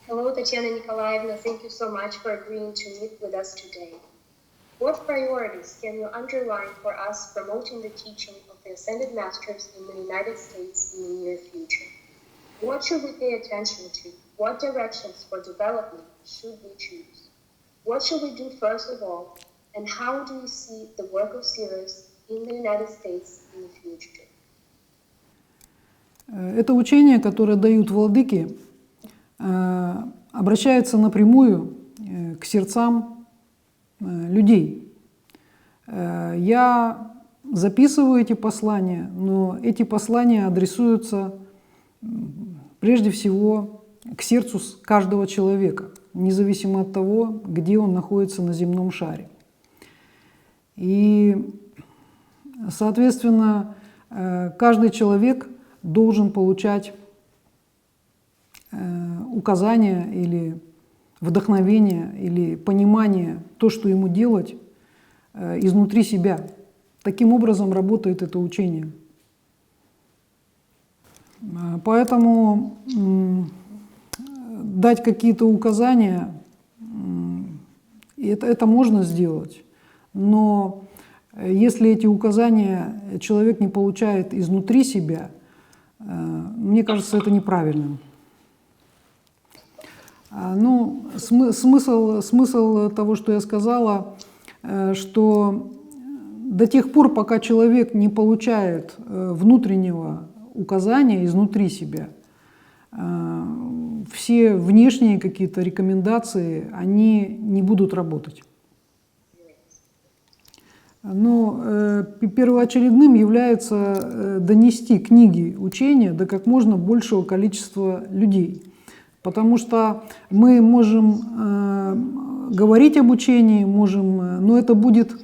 Hello, Tatiana Nikolaevna. Thank you so much for agreeing to meet with us today. What priorities can you underline for us promoting the teaching of the Ascended Masters in the United States in the near future? What should we pay attention to? What directions for development should we choose? What should we do first of all? And how do you see the work of seers in the United States in the future? Это учение, которое дают владыки, обращается напрямую к сердцам людей. Я записываю эти послания, но эти послания адресуются прежде всего к сердцу каждого человека, независимо от того, где он находится на земном шаре. И, соответственно, каждый человек должен получать указания или вдохновение, или понимание, то, что ему делать, изнутри себя. Таким образом работает это учение. Поэтому дать какие-то указания, это можно сделать, но если эти указания человек не получает изнутри себя, мне кажется, это неправильным. Ну, смысл того, что я сказала, что до тех пор, пока человек не получает внутреннего указания изнутри себя, все внешние какие-то рекомендации, они не будут работать. Но первоочередным является донести книги учения до как можно большего количества людей. Потому что мы можем говорить об учении, но это будет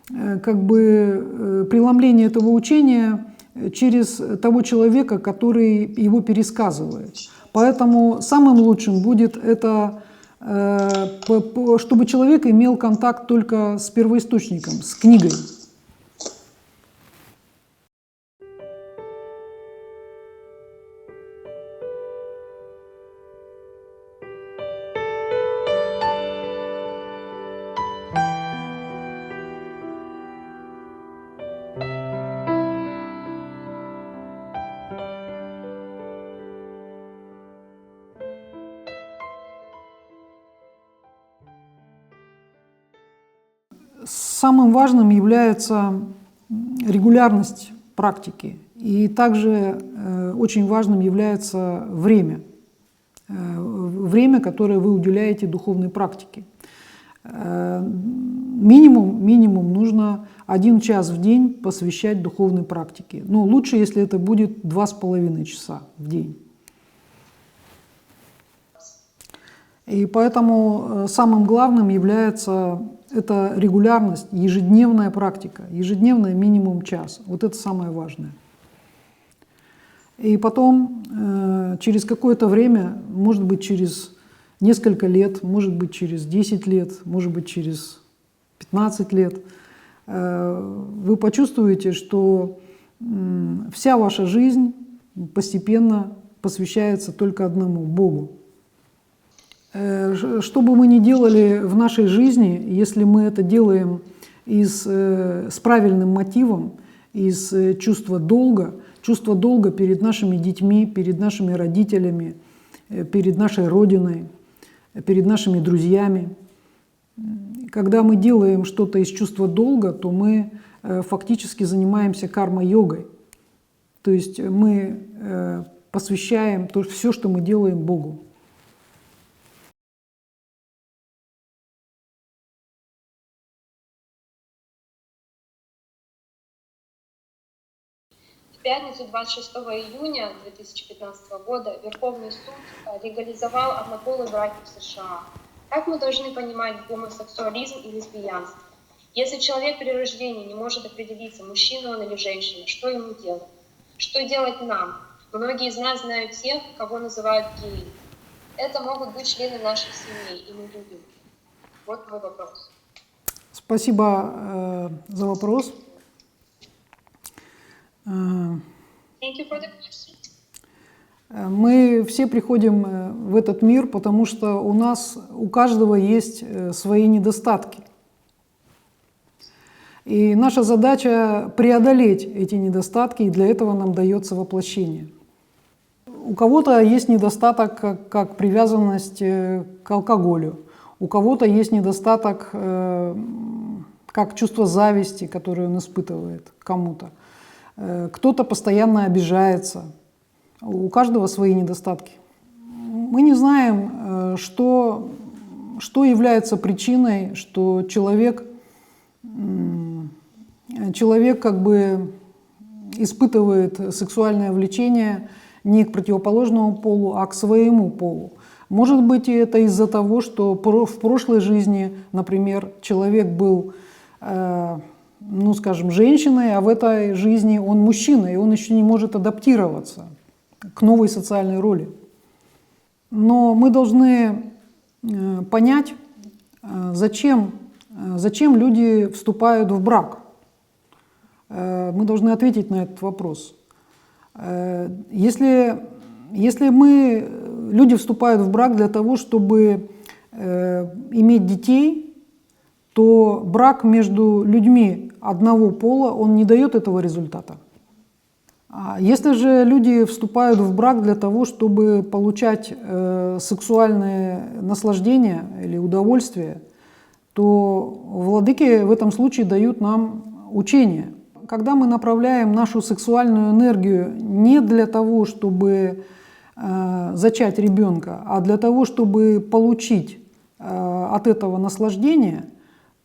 как бы преломление этого учения через того человека, который его пересказывает. Поэтому самым лучшим будет это, чтобы человек имел контакт только с первоисточником, с книгой. Самым важным является регулярность практики, и также очень важным является время, которое вы уделяете духовной практике. Минимум нужно 1 час в день посвящать духовной практике. Но лучше, если это будет 2,5 часа в день. И поэтому самым главным является это регулярность, ежедневная практика, ежедневная минимум час. Вот это самое важное. И потом, через какое-то время, может быть, через несколько лет, может быть, через 10 лет, может быть, через 15 лет, вы почувствуете, что вся ваша жизнь постепенно посвящается только одному – Богу. Что бы мы ни делали в нашей жизни, если мы это делаем с правильным мотивом, из чувства долга перед нашими детьми, перед нашими родителями, перед нашей Родиной, перед нашими друзьями. Когда мы делаем что-то из чувства долга, то мы фактически занимаемся карма-йогой. То есть мы посвящаем все, что мы делаем, Богу. В пятницу 26 июня 2015 года Верховный суд легализовал однополые браки в США. Как мы должны понимать гомосексуализм и лесбиянство? Если человек при рождении не может определиться, мужчина он или женщина, что ему делать? Что делать нам? Многие из нас знают тех, кого называют геи. Это могут быть члены наших семей, и мы любим. Вот мой вопрос. Спасибо за вопрос. Thank you for the question. Мы все приходим в этот мир, потому что у каждого есть свои недостатки. И наша задача преодолеть эти недостатки, и для этого нам дается воплощение. У кого-то есть недостаток, как привязанность к алкоголю, у кого-то есть недостаток, как чувство зависти, которое он испытывает к кому-то. Кто-то постоянно обижается. У каждого свои недостатки. Мы не знаем, что является причиной, что человек как бы испытывает сексуальное влечение не к противоположному полу, а к своему полу. Может быть, это из-за того, что в прошлой жизни, например, человек был, ну, скажем, женщиной, а в этой жизни он мужчина, и он еще не может адаптироваться к новой социальной роли. Но мы должны понять, зачем люди вступают в брак. Мы должны ответить на этот вопрос. Если люди вступают в брак для того, чтобы иметь детей, то брак между людьми одного пола, он не дает этого результата. Если же люди вступают в брак для того, чтобы получать сексуальное наслаждение или удовольствие, то владыки в этом случае дают нам учение. Когда мы направляем нашу сексуальную энергию не для того, чтобы зачать ребенка, а для того, чтобы получить от этого наслаждение,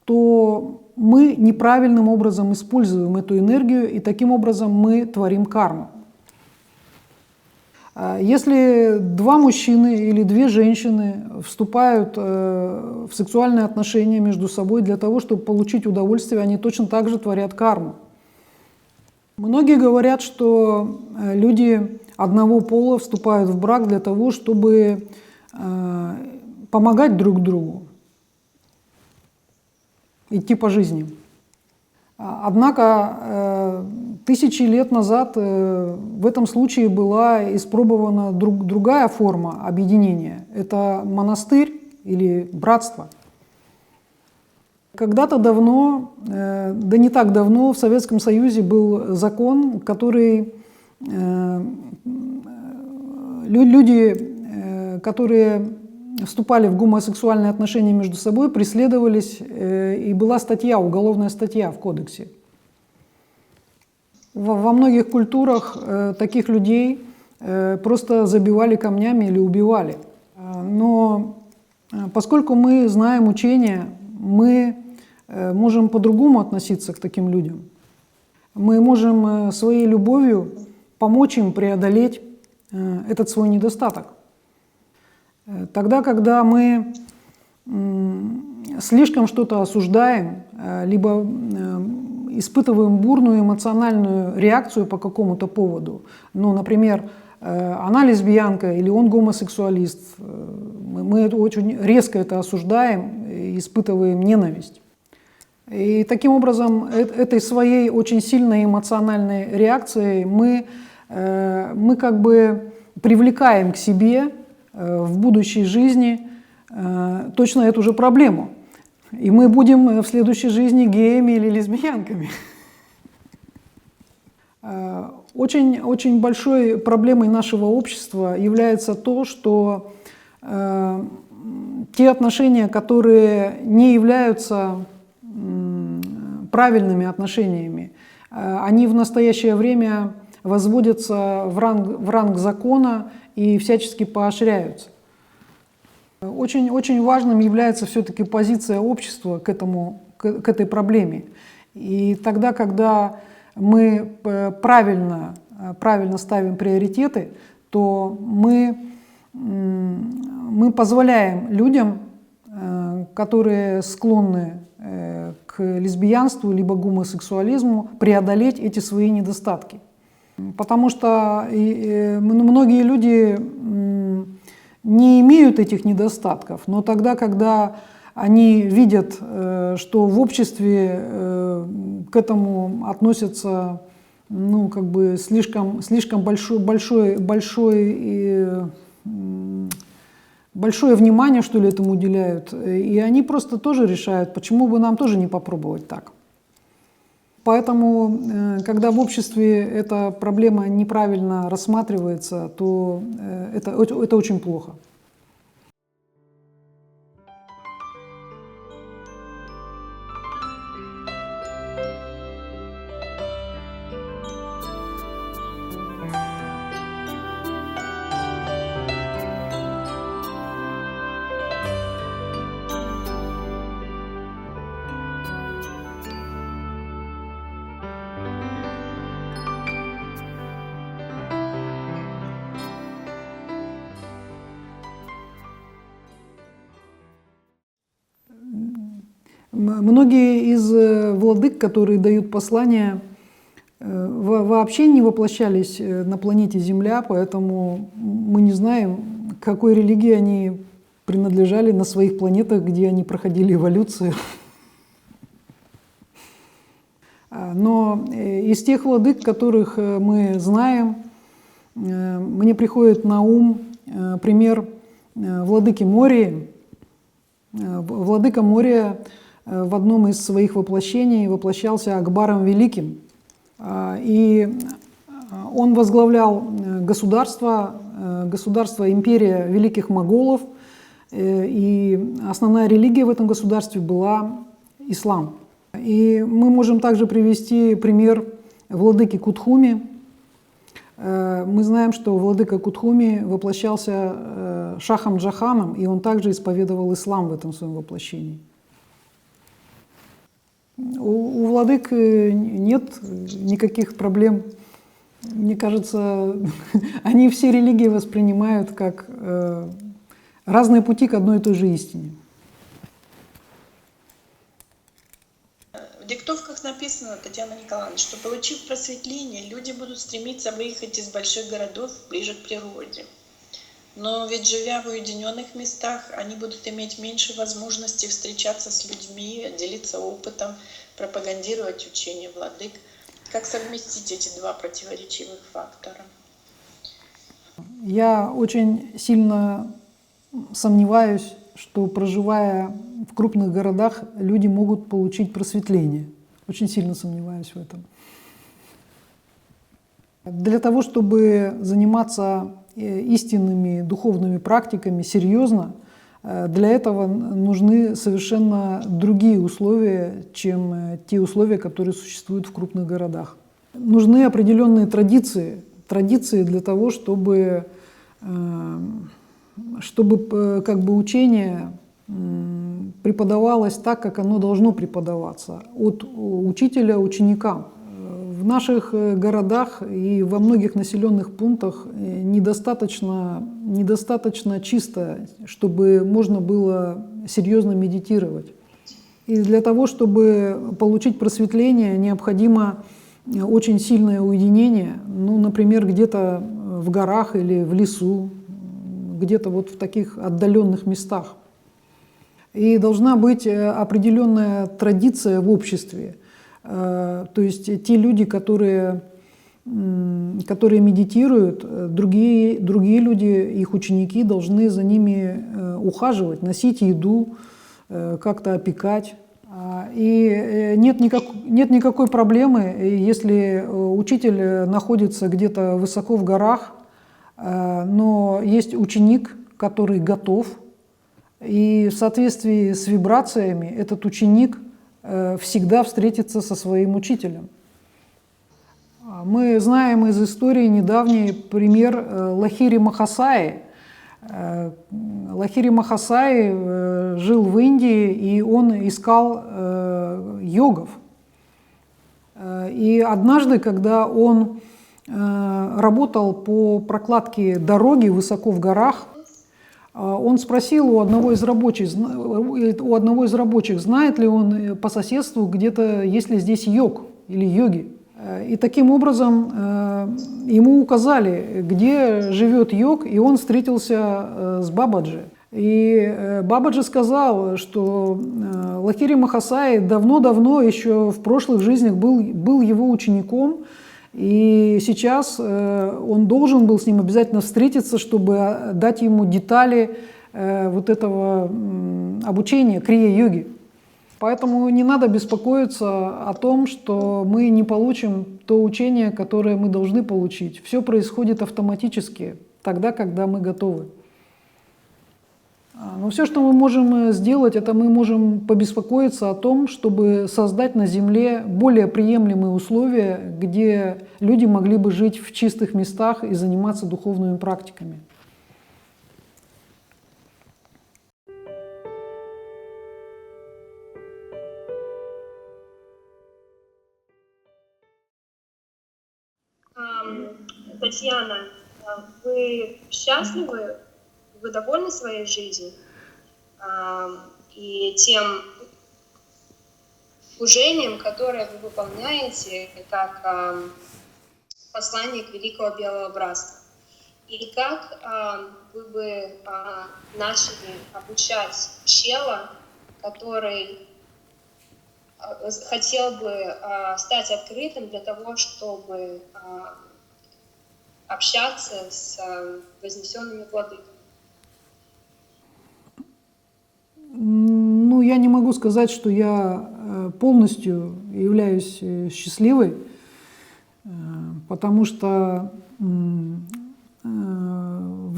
то мы неправильным образом используем эту энергию, и таким образом мы творим карму. Если два мужчины или две женщины вступают в сексуальные отношения между собой для того, чтобы получить удовольствие, они точно так же творят карму. Многие говорят, что люди одного пола вступают в брак для того, чтобы помогать друг другу, идти по жизни. Однако тысячи лет назад в этом случае была испробована другая форма объединения. Это монастырь или братство. Когда-то давно, да не так давно, в Советском Союзе был закон, который люди, которые вступали в гомосексуальные отношения между собой, преследовались, и была статья, уголовная статья в кодексе. Во многих культурах таких людей просто забивали камнями или убивали. Но поскольку мы знаем учение, мы можем по-другому относиться к таким людям. Мы можем своей любовью помочь им преодолеть этот свой недостаток. Тогда, когда мы слишком что-то осуждаем, либо испытываем бурную эмоциональную реакцию по какому-то поводу, ну, например, она лесбиянка или он гомосексуалист, мы очень резко это осуждаем, испытываем ненависть. И таким образом, этой своей очень сильной эмоциональной реакцией мы как бы привлекаем к себе в будущей жизни точно эту же проблему. И мы будем в следующей жизни геями или лесбиянками. Очень, очень большой проблемой нашего общества является то, что те отношения, которые не являются правильными отношениями, они в настоящее время возводятся в ранг закона и всячески поощряются. Очень, очень важным является все-таки позиция общества к этой проблеме. И тогда, когда мы правильно ставим приоритеты, то мы позволяем людям, которые склонны к лесбиянству либо гомосексуализму, преодолеть эти свои недостатки. Потому что многие люди не имеют этих недостатков, но тогда, когда они видят, что в обществе к этому относятся ну, как бы слишком большое внимание, что ли, этому уделяют. И они просто тоже решают, почему бы нам тоже не попробовать так. Поэтому, когда в обществе эта проблема неправильно рассматривается, то это очень плохо. Многие из владык, которые дают послания, вообще не воплощались на планете Земля, поэтому мы не знаем, к какой религии они принадлежали на своих планетах, где они проходили эволюцию. Но из тех владык, которых мы знаем, мне приходит на ум пример владыки Мории. Владыка Мория в одном из своих воплощений воплощался Акбаром Великим. И он возглавлял государство, империя великих моголов, и основная религия в этом государстве была ислам. И мы можем также привести пример владыки Кутхуми. Мы знаем, что владыка Кутхуми воплощался Шахом Джаханом, и он также исповедовал ислам в этом своем воплощении. У владык нет никаких проблем. Мне кажется, они все религии воспринимают как разные пути к одной и той же истине. В диктовках написано, Татьяна Николаевна, что, получив просветление, люди будут стремиться выехать из больших городов ближе к природе. Но ведь, живя в уединенных местах, они будут иметь меньше возможностей встречаться с людьми, делиться опытом, пропагандировать учение владык. Как совместить эти два противоречивых фактора? Я очень сильно сомневаюсь, что, проживая в крупных городах, люди могут получить просветление. Очень сильно сомневаюсь в этом. Для того, чтобы заниматься истинными духовными практиками серьезно, для этого нужны совершенно другие условия, чем те условия, которые существуют в крупных городах. Нужны определенные традиции для того, чтобы как бы учение преподавалось так, как оно должно преподаваться, от учителя ученикам. В наших городах и во многих населенных пунктах недостаточно чисто, чтобы можно было серьезно медитировать. И для того, чтобы получить просветление, необходимо очень сильное уединение, ну, например, где-то в горах или в лесу, где-то вот в таких отдаленных местах. И должна быть определенная традиция в обществе. То есть те люди, которые медитируют, другие люди, их ученики, должны за ними ухаживать, носить еду, как-то опекать. И нет никакой проблемы, если учитель находится где-то высоко в горах, но есть ученик, который готов, и в соответствии с вибрациями этот ученик всегда встретиться со своим учителем. Мы знаем из истории недавний пример Лахири Махасаи. Лахири Махасаи жил в Индии, и он искал йогов. И однажды, когда он работал по прокладке дороги высоко в горах, он спросил у одного из рабочих, знает ли он по соседству где-то, есть ли здесь йог или йоги. И таким образом ему указали, где живет йог, и он встретился с Бабаджи. И Бабаджи сказал, что Лахири Махасаи давно-давно, еще в прошлых жизнях, был его учеником, И сейчас он должен был с ним обязательно встретиться, чтобы дать ему детали вот этого обучения крия-йоги. Поэтому не надо беспокоиться о том, что мы не получим то учение, которое мы должны получить. Все происходит автоматически, тогда, когда мы готовы. Но все, что мы можем сделать, это мы можем побеспокоиться о том, чтобы создать на Земле более приемлемые условия, где люди могли бы жить в чистых местах и заниматься духовными практиками. Татьяна, вы счастливы? Вы довольны своей жизнью и тем служением, которое вы выполняете как посланник Великого Белого Братства? И как вы бы начали обучать чела, который хотел бы стать открытым для того, чтобы общаться с вознесенными владыками? Ну, я не могу сказать, что я полностью являюсь счастливой, потому что в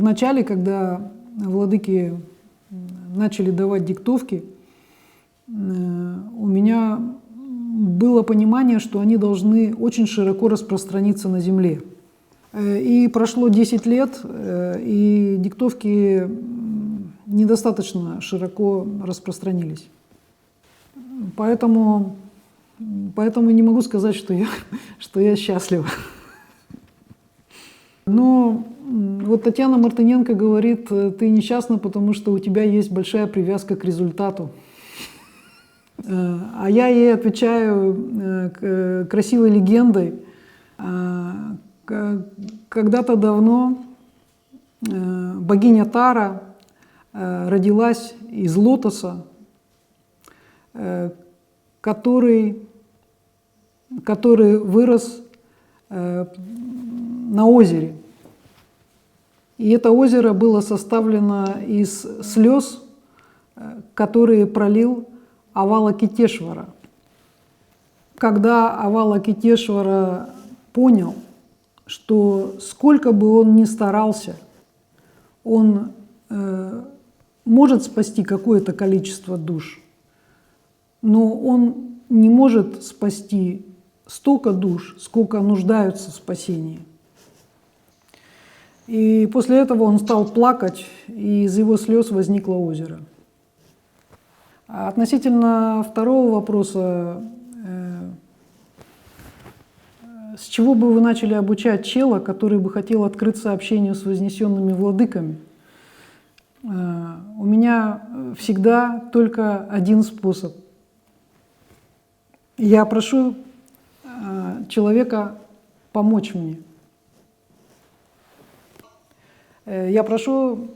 начале, когда владыки начали давать диктовки, у меня было понимание, что они должны очень широко распространиться на Земле. И прошло 10 лет, и диктовки недостаточно широко распространились. Поэтому не могу сказать, что я счастлива. Но вот Татьяна Мартыненко говорит, ты несчастна, потому что у тебя есть большая привязка к результату. А я ей отвечаю красивой легендой. Когда-то давно богиня Тара родилась из лотоса, который вырос на озере. И это озеро было составлено из слез, которые пролил Авалокитешвара. Когда Авалокитешвара понял, что сколько бы он ни старался, он может спасти какое-то количество душ, но он не может спасти столько душ, сколько нуждаются в спасении. И после этого он стал плакать, и из его слез возникло озеро. А относительно второго вопроса, с чего бы вы начали обучать чела, который бы хотел открыться общению с вознесенными владыками? У меня всегда только один способ. Я прошу человека помочь мне. Я прошу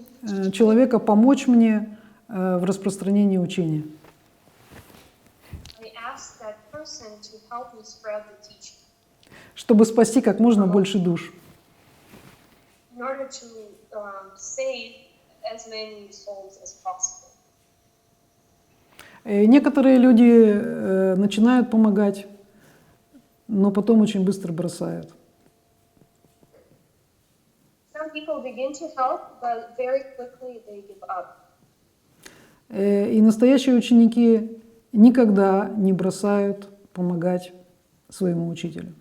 человека помочь мне в распространении учения. Чтобы спасти как можно больше душ. Некоторые люди начинают помогать, но потом очень быстро бросают. И настоящие ученики никогда не бросают помогать своему учителю.